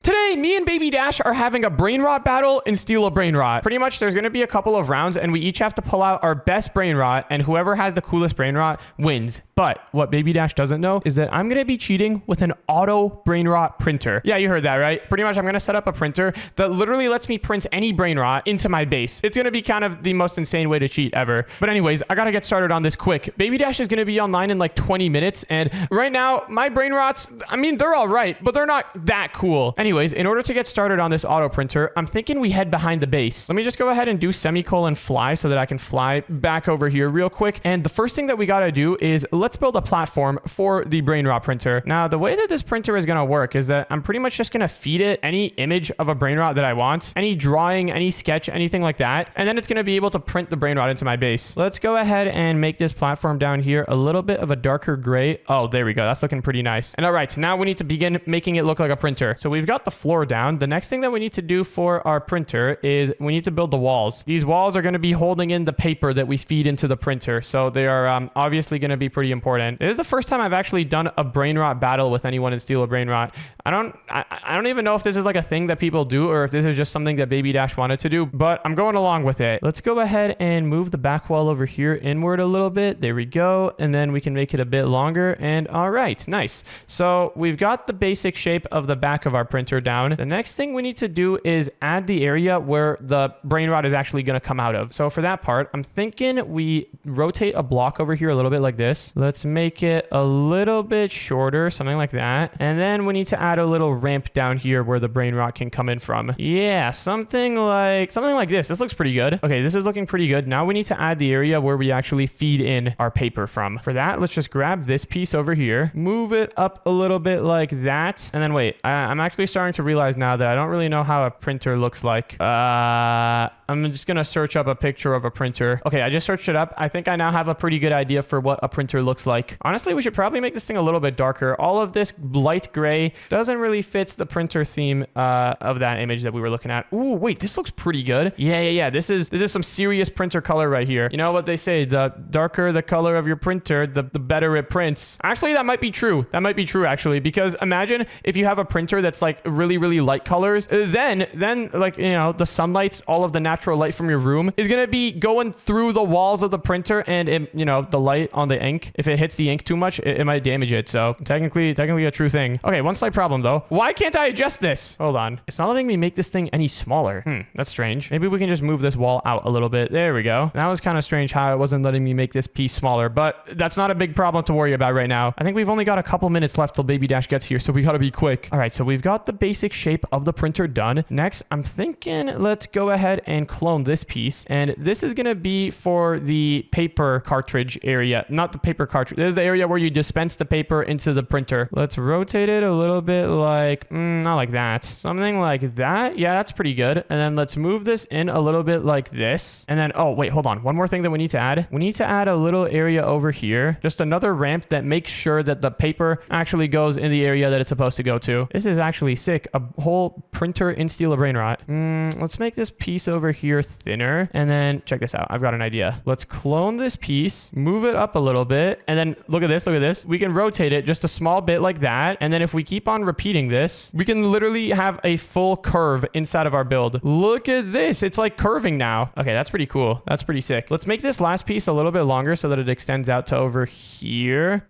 Today, me and Baby Dash are having a brain rot battle and steal a brain rot. Pretty much, there's going to be a couple of rounds, and we each have to pull out our best brain rot, and whoever has the coolest brain rot wins. But what Baby Dash doesn't know is that I'm going to be cheating with an auto brain rot printer. Yeah, you heard that, right? Pretty much, I'm going to set up a printer that literally lets me print any brain rot into my base. It's going to be kind of the most insane way to cheat ever. But anyways, I got to get started on this quick. Baby Dash is going to be online in like 20 minutes, and right now, my brain rots, I mean, they're all right, but they're not that cool. Anyways, in order to get started on this auto printer, I'm thinking we head behind the base. Let me just go ahead and do semicolon fly so that I can fly back over here real quick. And the first thing that we got to do is let's build a platform for the brain rot printer. Now, the way that this printer is going to work is that I'm pretty much just going to feed it any image of a brain rot that I want, any drawing, any sketch, anything like that. And then it's going to be able to print the brain rot into my base. Let's go ahead and make this platform down here a little bit of a darker gray. Oh, there we go. That's looking pretty nice. And all right, so now we need to begin making it look like a printer. So we've got the floor down. The next thing that we need to do for our printer is we need to build the walls. These walls are going to be holding in the paper that we feed into the printer. So they are obviously going to be pretty important. This is the first time I've actually done a brain rot battle with anyone in Steal a Brain Rot. I don't even know if this is like a thing that people do or if this is just something that Baby Dash wanted to do, but I'm going along with it. Let's go ahead and move the back wall over here inward a little bit. There we go. And then we can make it a bit longer. And all right, nice. So we've got the basic shape of the back of our printer down. The next thing we need to do is add the area where the brain rot is actually going to come out of. So for that part, I'm thinking we rotate a block over here a little bit like this. Let's make it a little bit shorter, something like that. And then we need to add a little ramp down here where the brain rot can come in from. Yeah, something like this. This looks pretty good. Okay, this is looking pretty good. Now we need to add the area where we actually feed in our paper from. For that, let's just grab this piece over here, move it up a little bit like that. And then wait, I'm actually starting to realize now that I don't really know how a printer looks like. I'm just gonna search up a picture of a printer. Okay, I just searched it up. I think I now have a pretty good idea for what a printer looks like. Honestly, we should probably make this thing a little bit darker. All of this light gray doesn't really fit the printer theme of that image that we were looking at. Ooh, wait, this looks pretty good. Yeah. This is some serious printer color right here. You know what they say, the darker the color of your printer, the better it prints. Actually, that might be true. That might be true, actually, because imagine if you have a printer that's like really, really light colors, then like, you know, the sunlight, all of the natural light from your room is going to be going through the walls of the printer, and it, you know, the light on the ink, if it hits the ink too much, it might damage it. So technically a true thing. Okay, one slight problem though. Why can't I adjust this? Hold on. It's not letting me make this thing any smaller. That's strange. Maybe we can just move this wall out a little bit. There we go. That was kind of strange how it wasn't letting me make this piece smaller, but that's not a big problem to worry about right now. I think we've only got a couple minutes left till Baby Dash gets here, so we got to be quick. All right, so we've got the basic shape of the printer done. Next, I'm thinking let's go ahead and clone this piece, and this is going to be for the paper cartridge area. Not the paper cartridge. This is the area where you dispense the paper into the printer. Let's rotate it a little bit like, not like that. Something like that. Yeah, that's pretty good. And then let's move this in a little bit like this. And then, oh, wait, hold on. One more thing that we need to add. We need to add a little area over here. Just another ramp that makes sure that the paper actually goes in the area that it's supposed to go to. This is actually sick. A whole printer in Steal a Brain Rot. Let's make this piece over here thinner. And then check this out. I've got an idea. Let's clone this piece, move it up a little bit. And then look at this. Look at this. We can rotate it just a small bit like that. And then if we keep on repeating this, we can literally have a full curve inside of our build. Look at this. It's like curving now. Okay, that's pretty cool. That's pretty sick. Let's make this last piece a little bit longer so that it extends out to over here.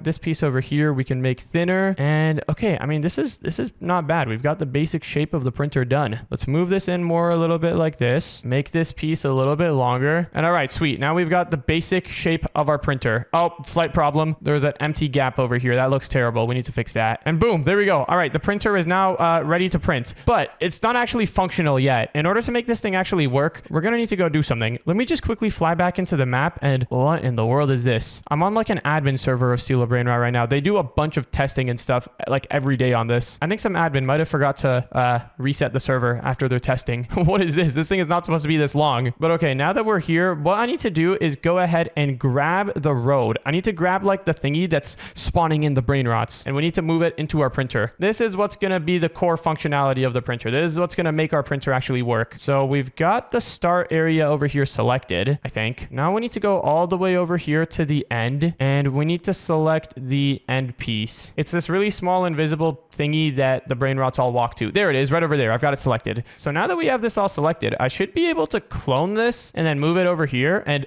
This piece over here we can make thinner. And okay, I mean, this is not bad. We've got the basic shape of the printer done. Let's move this in more a little bit like this. Make this piece a little bit longer. And all right, sweet. Now we've got the basic shape of our printer. Oh, slight problem. There's an empty gap over here. That looks terrible. We need to fix that. And boom, there we go. All right, the printer is now ready to print, but it's not actually functional yet. In order to make this thing actually work, we're going to need to go do something. Let me just quickly fly back into the map. And what in the world is this? I'm on like an admin server of Steal a Brain Rot right now. They do a bunch of testing and stuff like every day on this. I think some admin might have forgot to to reset the server after they're testing. What is this? This thing is not supposed to be this long. But okay, now that we're here, what I need to do is go ahead and grab the road. I need to grab like the thingy that's spawning in the brain rots, and we need to move it into our printer. This is what's going to be the core functionality of the printer. This is what's going to make our printer actually work. So we've got the start area over here selected, I think. Now we need to go all the way over here to the end, and we need to select the end piece. It's this really small invisible thingy that the brain rots all walk to. There it is, right over there. I've got it selected. So now that we have this all selected, I should be able to clone this and then move it over here. And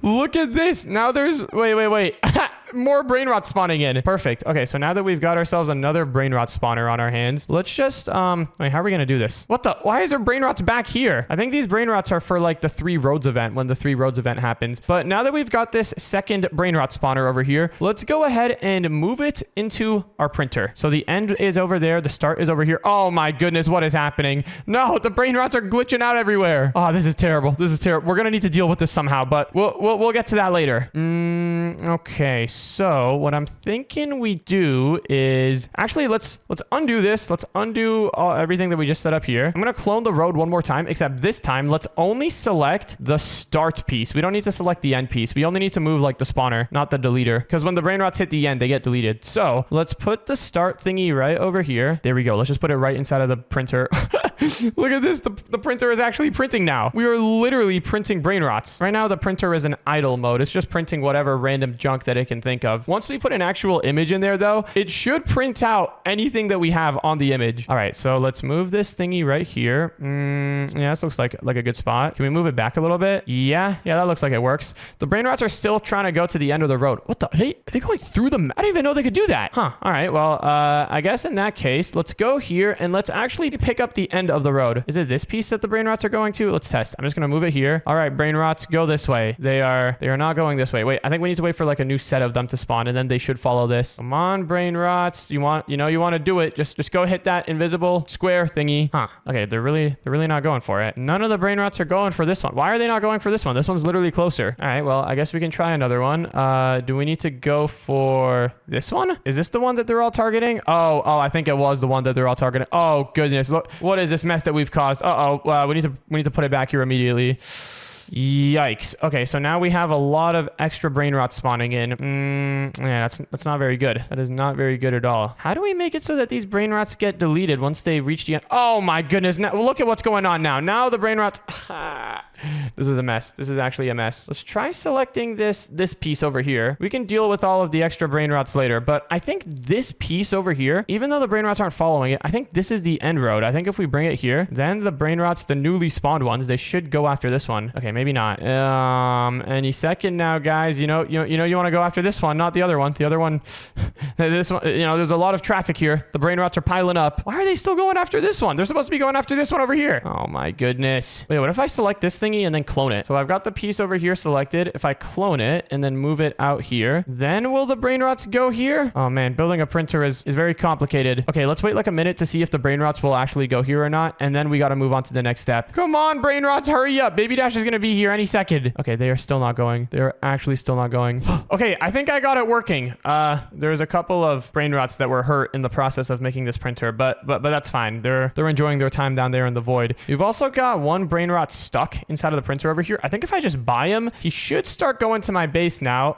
look at this. Now there's... Wait. More brain rot spawning in. Perfect. Okay, so now that we've got ourselves another brain rot spawner on our hands, let's just wait, how are we gonna do this? What the? Why is there brain rots back here? I think these brain rots are for like the 3 roads event, when the 3 roads event happens. But now that we've got this second brain rot spawner over here, let's go ahead and move it into our printer. So the end is over there, the start is over here. Oh my goodness, what is happening? No, the brain rots are glitching out everywhere. Oh, this is terrible. This is terrible. We're gonna need to deal with this somehow, but we'll get to that later. Okay. So what I'm thinking we do is actually let's undo this. Let's undo everything that we just set up here. I'm going to clone the road one more time, except this time let's only select the start piece. We don't need to select the end piece. We only need to move like the spawner, not the deleter, because when the brain rots hit the end, they get deleted. So let's put the start thingy right over here. There we go. Let's just put it right inside of the printer. Look at this. The printer is actually printing now. We are literally printing brain rots. Right now, the printer is in idle mode. It's just printing whatever random junk that it can think of. Once we put an actual image in there, though, it should print out anything that we have on the image. All right, so let's move this thingy right here. Yeah, this looks like a good spot. Can we move it back a little bit? Yeah, that looks like it works. The brain rots are still trying to go to the end of the road. What the? Hey, are they going through the map? I didn't even know they could do that. Huh. All right, well, I guess in that case, let's go here and let's actually pick up the end of the road. Is it this piece that the brain rots are going to? Let's test. I'm just going to move it here. All right, brain rots, go this way. They are not going this way. Wait, I think we need to wait for like a new set of them to spawn, and then they should follow this. Come on, brain rots. You want to do it. Just go hit that invisible square thingy. Huh. Okay, they're really not going for it. None of the brain rots are going for this one. Why are they not going for this one? This one's literally closer. All right, well, I guess we can try another one. Do we need to go for this one? Is this the one that they're all targeting? Oh, I think it was the one that they're all targeting. Oh, goodness. Look, what is this mess that we've caused? We need to put it back here immediately. Yikes. Okay, so now we have a lot of extra brain rot spawning in. Yeah, that's not very good. That is not very good at all. How do we make it so that these brain rots get deleted once they reach the end? Oh my goodness. Now, look at what's going on now. Now the brain rots... This is a mess. This is actually a mess. Let's try selecting this piece over here. We can deal with all of the extra brain rots later, but I think this piece over here, even though the brain rots aren't following it, I think this is the end road. I think if we bring it here, then the brain rots, the newly spawned ones, they should go after this one. Okay, maybe not. Any second now, guys. You want to go after this one, not the other one. The other one, this one, there's a lot of traffic here. The brain rots are piling up. Why are they still going after this one? They're supposed to be going after this one over here. Oh my goodness. Wait, what if I select this thing and then clone it? So I've got the piece over here selected. If I clone it and then move it out here, then will the brain rots go here? Oh man, building a printer is very complicated. Okay, let's wait like a minute to see if the brain rots will actually go here or not, and then we got to move on to the next step. Come on, brain rots, hurry up. Baby Dash is going to be here any second. Okay, they are still not going. They're actually still not going. Okay, I think I got it working. There's a couple of brain rots that were hurt in the process of making this printer, but that's fine. They're enjoying their time down there in the void. We've also got one brain rot stuck inside of the printer over here. I think if I just buy him, he should start going to my base now.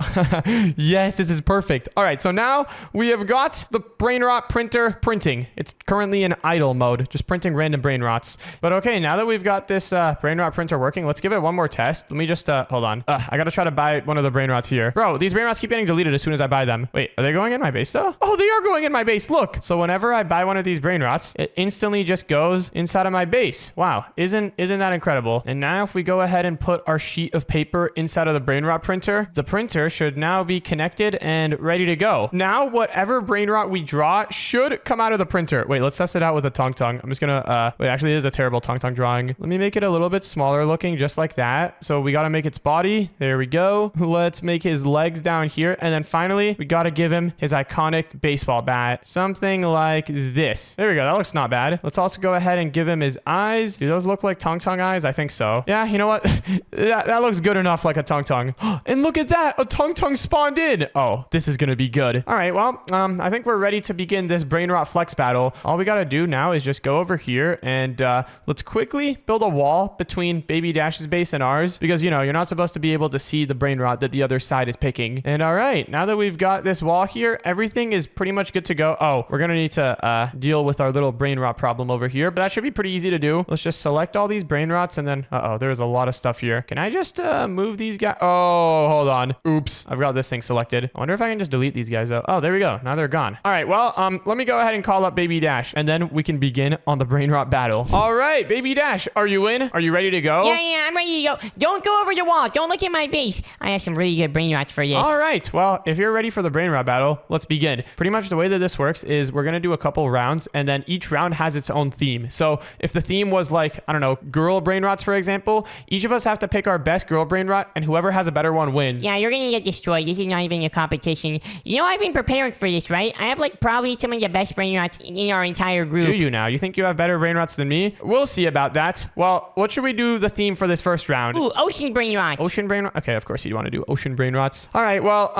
Yes, this is perfect. All right, so now we have got the brain rot printer printing. It's currently in idle mode, just printing random brain rots. But okay, now that we've got this brain rot printer working, let's give it one more test. Let me just, hold on. I gotta try to buy one of the brain rots here. Bro, these brain rots keep getting deleted as soon as I buy them. Wait, are they going in my base though? Oh, they are going in my base. Look. So whenever I buy one of these brain rots, it instantly just goes inside of my base. Wow. Isn't that incredible? And now if we go ahead and put our sheet of paper inside of the brain rot printer, the printer should now be connected and ready to go. Now, whatever brain rot we draw should come out of the printer. Wait, let's test it out with a tongue. I'm just gonna, wait, actually, it is a terrible tongue drawing. Let me make it a little bit smaller looking, just like that. So we gotta make its body. There we go. Let's make his legs down here. And then finally, we gotta give him his iconic baseball bat. Something like this. There we go. That looks not bad. Let's also go ahead and give him his eyes. Do those look like tongue eyes? I think so. Yeah, Yeah, you know what? that looks good enough like a tongue tongue. And look at that. A tongue tongue spawned in. Oh, this is going to be good. All right, well, I think we're ready to begin this brain rot flex battle. All we got to do now is just go over here and let's quickly build a wall between Baby Dash's base and ours because, you know, you're not supposed to be able to see the brain rot that the other side is picking. And all right, now that we've got this wall here, everything is pretty much good to go. Oh, we're going to need to deal with our little brain rot problem over here, but that should be pretty easy to do. Let's just select all these brain rots and then, there's a lot of stuff here. Can I just move these guys? Oh, hold on. Oops. I've got this thing selected. I wonder if I can just delete these guys though. Oh, there we go. Now they're gone. All right, well, let me go ahead and call up Baby Dash and then we can begin on the brain rot battle. All right, Baby Dash, are you in? Are you ready to go? Yeah, I'm ready to go. Don't go over the wall. Don't look at my base. I have some really good brain rots for this. All right, well, if you're ready for the brain rot battle, let's begin. Pretty much the way that this works is we're going to do a couple rounds and then each round has its own theme. So if the theme was like, I don't know, girl brain rots, for example, each of us have to pick our best girl brain rot and whoever has a better one wins. Yeah, you're going to get destroyed. This is not even a competition. You know, I've been preparing for this, right? I have like probably some of the best brain rots in our entire group. Do you now? You think you have better brain rots than me? We'll see about that. Well, what should we do the theme for this first round? Ooh, ocean brain rots. Ocean brain rot? Okay, of course you want to do ocean brain rots. All right, well,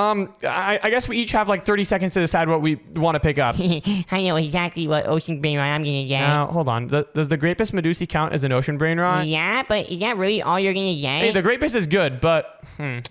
I guess we each have like 30 seconds to decide what we want to pick up. I know exactly what ocean brain rot I'm going to get. Now, hold on. Does the Grapus medusae count as an ocean brain rot? Yeah, but is that really all you're going to get? Hey, the Grapus is good, but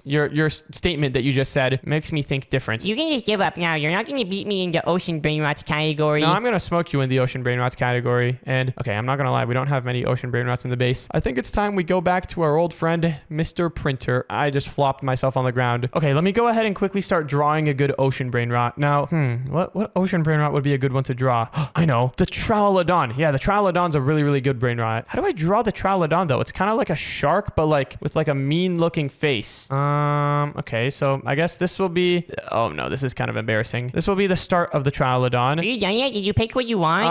your statement that you just said makes me think different. You can just give up now. You're not going to beat me in the ocean brain rots category. No, I'm going to smoke you in the ocean brain rots category. And, okay, I'm not going to lie. We don't have many ocean brain rots in the base. I think it's time we go back to our old friend, Mr. Printer. I just flopped myself on the ground. Okay, let me go ahead and quickly start drawing a good ocean brain rot. Now, what ocean brain rot would be a good one to draw? I know. The Tralodon. Yeah, the Tralodon's a really, really good brain rot. How do I draw the Tralodon, though? It's kind of like a shark, but like with like a mean-looking face. Okay, so I guess this will be... Oh, no, this is kind of embarrassing. This will be the start of the Tralodon. Are you done yet? Did you pick what you want?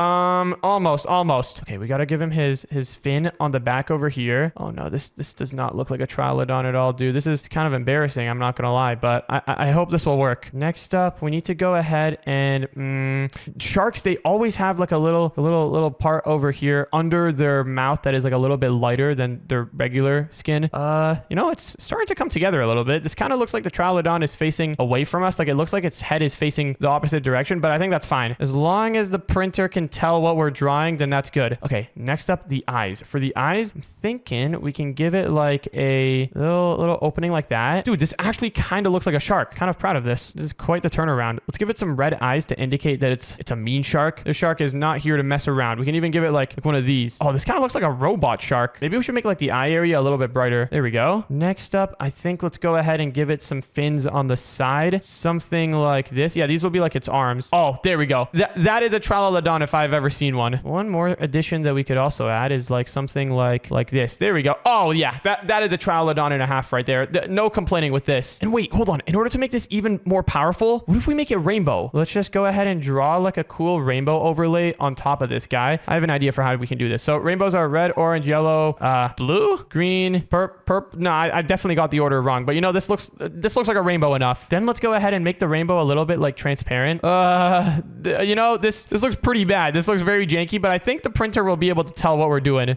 Almost. Okay, we gotta give him his fin on the back over here. Oh, no, this does not look like a Tralodon at all, dude. This is kind of embarrassing, I'm not gonna lie, but I hope this will work. Next up, we need to go ahead and... Sharks, they always have like a little part over here under their mouth that is like a little bit lighter than their regular skin. You know, it's starting to come together a little bit. This kind of looks like the Tralodon is facing away from us. Like it looks like its head is facing the opposite direction, but I think that's fine. As long as the printer can tell what we're drawing, then that's good. Okay, next up, the eyes. For the eyes, I'm thinking we can give it like a little opening like that. Dude, this actually kind of looks like a shark. Kind of proud of this. This is quite the turnaround. Let's give it some red eyes to indicate that it's a mean shark. This shark is not here to mess around. We can even give it like one of these. Oh, this kind of looks like a robot shark. Maybe we should make like the eye area a little bit brighter. There we go. Next up, I think let's go ahead and give it some fins on the side. Something like this. Yeah, these will be like its arms. Oh, there we go. That is a Tralodon if I've ever seen one. One more addition that we could also add is like something like this. There we go. Oh, yeah. That is a Tralodon and a half right there. No complaining with this. And wait, hold on. In order to make this even more powerful, what if we make it rainbow? Let's just go ahead and draw like a cool rainbow overlay on top of this guy. I have an idea for how we can do this. So rainbows are red, orange, yellow, blue, green, purple. No, I definitely got the order wrong, but you know, this looks like a rainbow enough. Then let's go ahead and make the rainbow a little bit like transparent. You know, this looks pretty bad. This looks very janky, but I think the printer will be able to tell what we're doing.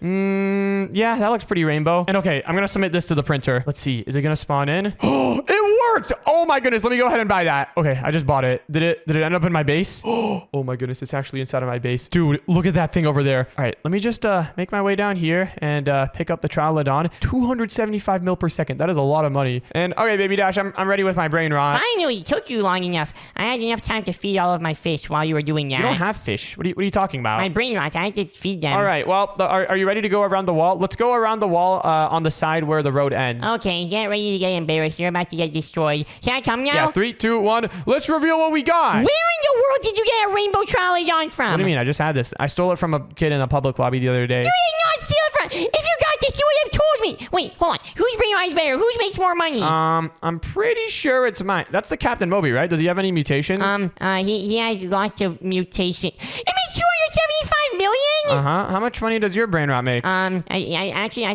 Yeah, that looks pretty rainbow. And okay, I'm gonna submit this to the printer. Let's see, is it gonna spawn in? Oh, it worked! Oh my goodness, let me go ahead and buy that. Okay, I just bought it. Did it end up in my base? Oh my goodness, it's actually inside of my base. Dude, look at that thing over there. All right, let me just make my way down here and pick up the Tralodon. 275 mil per second. That is a lot of money. And okay, Baby Dash, I'm ready with my brain rot. Finally, it took you long enough. I had enough time to feed all of my fish while you were doing that. You don't have fish. What are you talking about? My brain rots, I had to feed them. All right, well, are you ready to go around the wall? Let's go around the wall on the side where the road ends. Okay, get ready to get embarrassed. You're about to get destroyed. Can I come now? Yeah, 3, 2, 1. Let's reveal what we got. Where in the world did you get a rainbow Tralodon from? What do you mean? I just had this. I stole it from a kid in a public lobby the other day. You did not steal it from... If you got this, you would have told me. Wait, hold on. Whose brain rot is better? Whose makes more money? I'm pretty sure it's mine. That's the Captain Moby, right? Does he have any mutations? He has lots of mutations. It makes 275 million? How much money does your brain rot make? I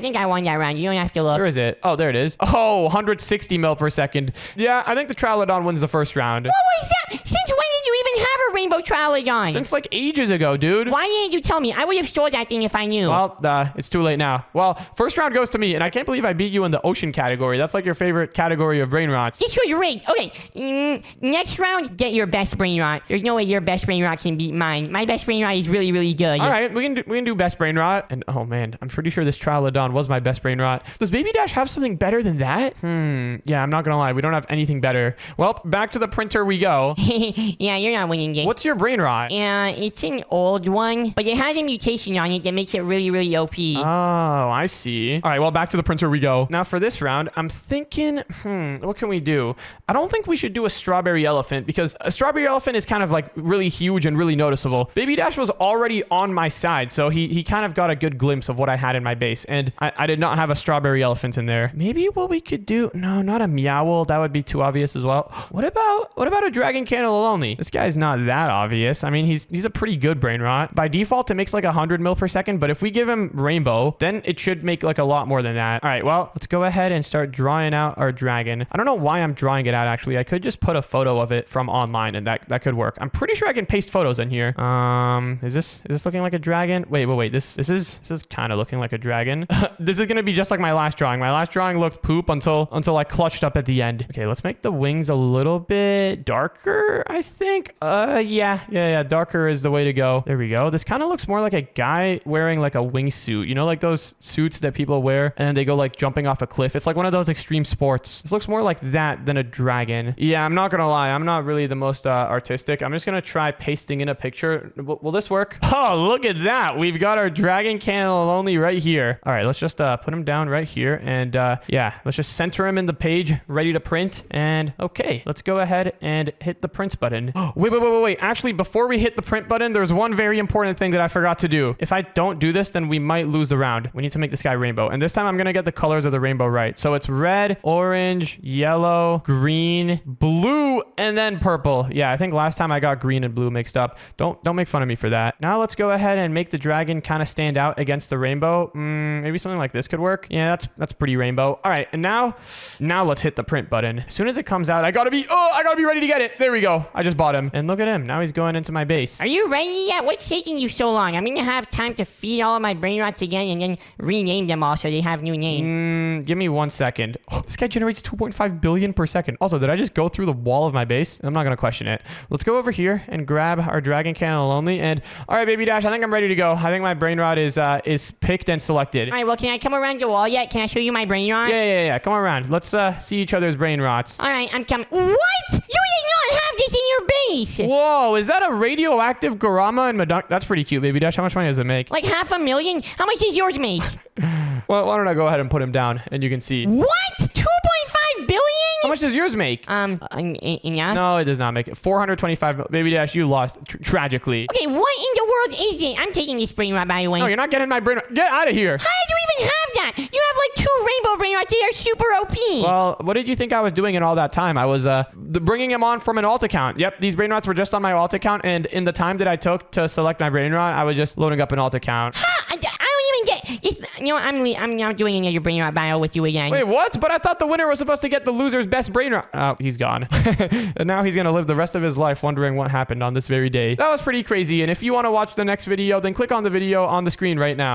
think I won that round. You don't have to look. Where is it? Oh, there it is. Oh, 160 mil per second. Yeah, I think the Tralodon wins the first round. What was that? Since when did you even have a ever Rainbow Trialodon? Since like ages ago, dude. Why didn't you tell me? I would have stole that thing if I knew. Well, it's too late now. Well, first round goes to me, and I can't believe I beat you in the ocean category. That's like your favorite category of brain rots. This was rigged. Okay, next round, get your best brain rot. There's no way your best brain rot can beat mine. My best brain rot is really, really good. All right, we can do best brain rot. And oh man, I'm pretty sure this Trialodon was my best brain rot. Does Baby Dash have something better than that? Yeah, I'm not gonna lie. We don't have anything better. Well, back to the printer we go. Yeah, you're not winning this. What's your brain rot? Yeah, it's an old one, but it has a mutation on it that makes it really, really OP. Oh, I see. All right, well, back to the printer we go. Now for this round, I'm thinking, what can we do? I don't think we should do a strawberry elephant because a strawberry elephant is kind of like really huge and really noticeable. Baby Dash was already on my side, so he kind of got a good glimpse of what I had in my base, and I did not have a strawberry elephant in there. Maybe what we could do, no, not a Meowl. That would be too obvious as well. What about a dragon cannelloni? This guy's not that obvious. I mean, he's a pretty good brain rot. By default, it makes like 100 mil per second, but if we give him rainbow, then it should make like a lot more than that. All right, well, let's go ahead and start drawing out our dragon. I don't know why I'm drawing it out, actually. I could just put a photo of it from online, and that could work. I'm pretty sure I can paste photos in here. Is this looking like a dragon? Wait. This is kind of looking like a dragon. This is gonna be just like my last drawing. My last drawing looked poop until I clutched up at the end. Okay, let's make the wings a little bit darker, I think. Yeah, darker is the way to go. There we go. This kind of looks more like a guy wearing like a wingsuit. You know, like those suits that people wear and they go like jumping off a cliff. It's like one of those extreme sports. This looks more like that than a dragon. Yeah, I'm not gonna lie. I'm not really the most artistic. I'm just gonna try pasting in a picture. Will this work? Oh, look at that. We've got our dragon cannelloni right here. All right, let's just put him down right here. And yeah, let's just center him in the page, ready to print. And okay, let's go ahead and hit the print button. Wait. Actually, before we hit the print button, there's one very important thing that I forgot to do. If I don't do this, then we might lose the round. We need to make this guy rainbow. And this time I'm going to get the colors of the rainbow right. So it's red, orange, yellow, green, blue, and then purple. Yeah, I think last time I got green and blue mixed up. Don't make fun of me for that. Now let's go ahead and make the dragon kind of stand out against the rainbow. Maybe something like this could work. Yeah, that's pretty rainbow. All right, and now let's hit the print button. As soon as it comes out, I gotta be ready to get it. There we go. I just bought him. And look at him. Now he's going into my base. Are you ready yet? What's taking you so long? I'm gonna have time to feed all of my brain rots again and then rename them all so they have new names. Give me 1 second. Oh, this guy generates 2.5 billion per second. Also, did I just go through the wall of my base? I'm not gonna question it. Let's go over here and grab our dragon cannelloni. And all right, Baby Dash, I think I'm ready to go. I think my brain rot is picked and selected. All right, well, can I come around the wall yet? Can I show you my brain rot? Yeah. Come around. Let's see each other's brain rots. All right, I'm coming. What? You did not have this in your base. Whoa, is that a radioactive Garama and Madunk? That's pretty cute, Baby Dash. How much money does it make? Like $500,000? How much does yours make? Well, why don't I go ahead and put him down and you can see. What? 2.5 billion? How much does yours make? Enough? No, it does not make it. 425. Baby Dash, you lost tragically. Okay, what in the world is it? I'm taking this brain rot, by the way. No, you're not getting my brain rot. Get out of here. How did you even have that? You have like 2 rainbow brain rots. They are super OP. Well, what did you think I was doing in all that time? I was bringing him on from an alt account. Yep, these brain rots were just on my alt account, and in the time that I took to select my brain rot, I was just loading up an alt account. I don't even get this. You know, I'm not doing another brain rot battle with you again. Wait, what? But I thought the winner was supposed to get the loser's best brain rot. Oh, he's gone. And now he's gonna live the rest of his life wondering what happened on this very day. That was pretty crazy. And if you want to watch the next video, then click on the video on the screen right now.